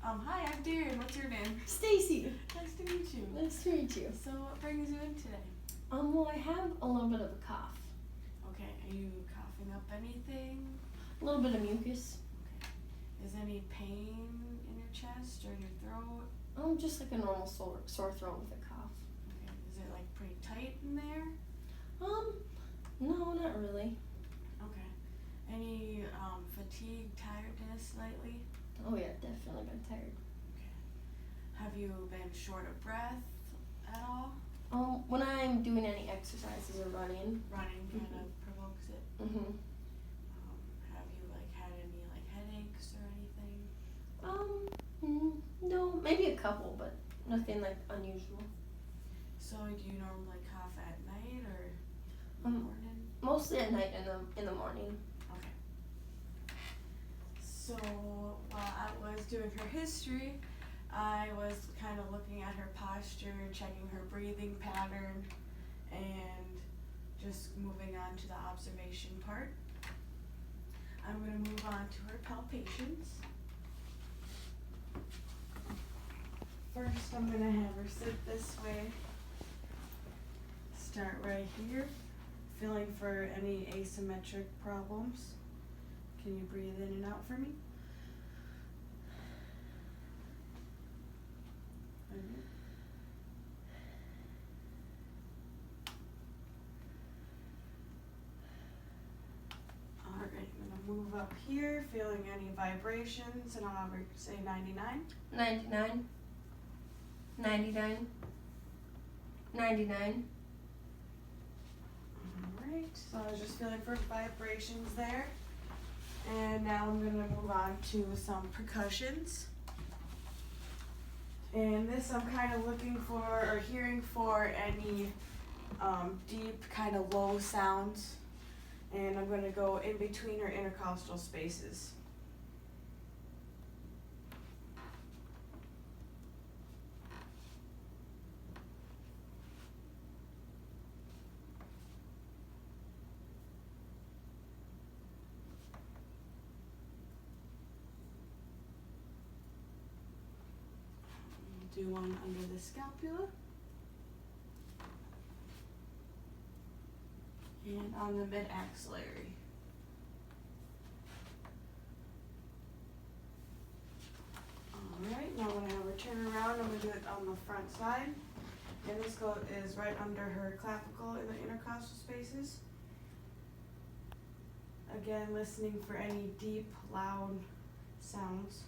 Hi, I'm Darren. What's your name? Stacy. Nice to meet you. Nice to meet you. So, what brings you in today? Well, I have a little bit of a cough. Okay, are you coughing up anything? A little bit of mucus. Okay. Is any pain in your chest or in your throat? Just like a normal sore throat with a cough. Okay. Is it like pretty tight in there? No, not really. Okay. Any fatigue, tiredness lately? Oh yeah, definitely been tired. Okay. Have you been short of breath at all? When I'm doing any exercises or running. Running kind of provokes it. Mhm. Have you like had any like headaches or anything? No, maybe a couple, but nothing like unusual. So do you normally cough at night or in the morning? Mostly at night and in the morning. Okay. So while I was doing her history, I was kind of looking at her posture, checking her breathing pattern, and just moving on to the observation part. I'm going to move on to her palpations. First, I'm going to have her sit this way. Start right here, feeling for any asymmetric problems. Can you breathe in and out for me? Alright, I'm going to move up here, feeling any vibrations, and I'll have her say 99. 99. 99. 99. Alright, so I was just feeling for vibrations there. And now I'm going to move on to some percussions. And this I'm kind of looking for or hearing for any deep kind of low sounds. And I'm going to go in between her intercostal spaces. Do one under the scapula. And on the mid-axillary. Alright, now when I have her turn around, I'm going to do it on the front side. And this is right under her clavicle in the intercostal spaces. Again, listening for any deep, loud sounds.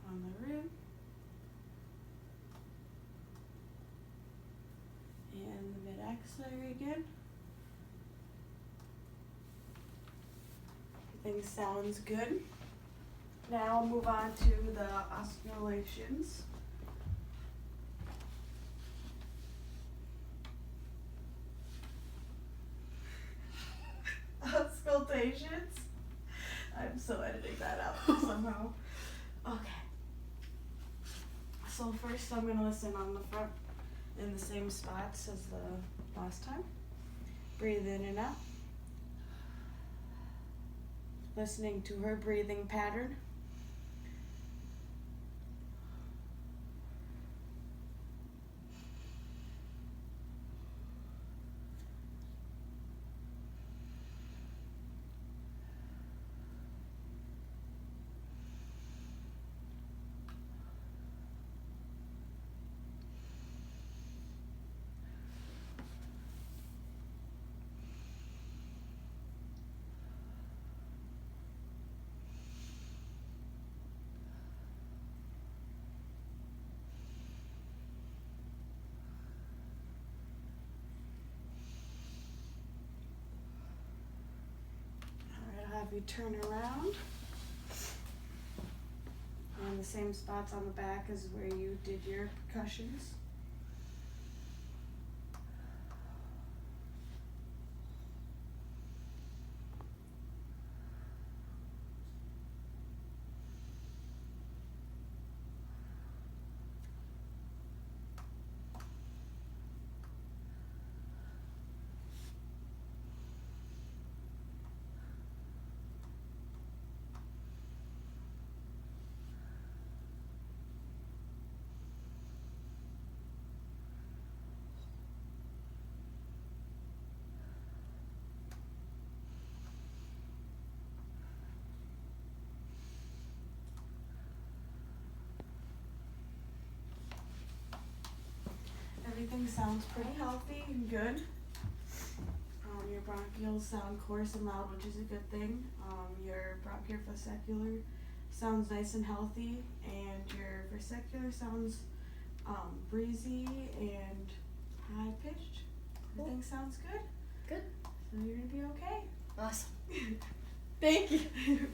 On the rib. And the mid-axillary again. Everything sounds good. Now I'll move on to the osculations. Auscultations? I'm so editing that out somehow. Okay. So first I'm going to listen on the front in the same spots as the last time. Breathe in and out. Listening to her breathing pattern. Have you turn around, and the same spots on the back as where you did your percussions. sounds pretty healthy and good. Your bronchioles sound coarse and loud, which is a good thing. Your bronchial sounds nice and healthy, and your versicular sounds breezy and high pitched. Cool. Everything sounds good. Good. So you're gonna be okay. Awesome. Thank you.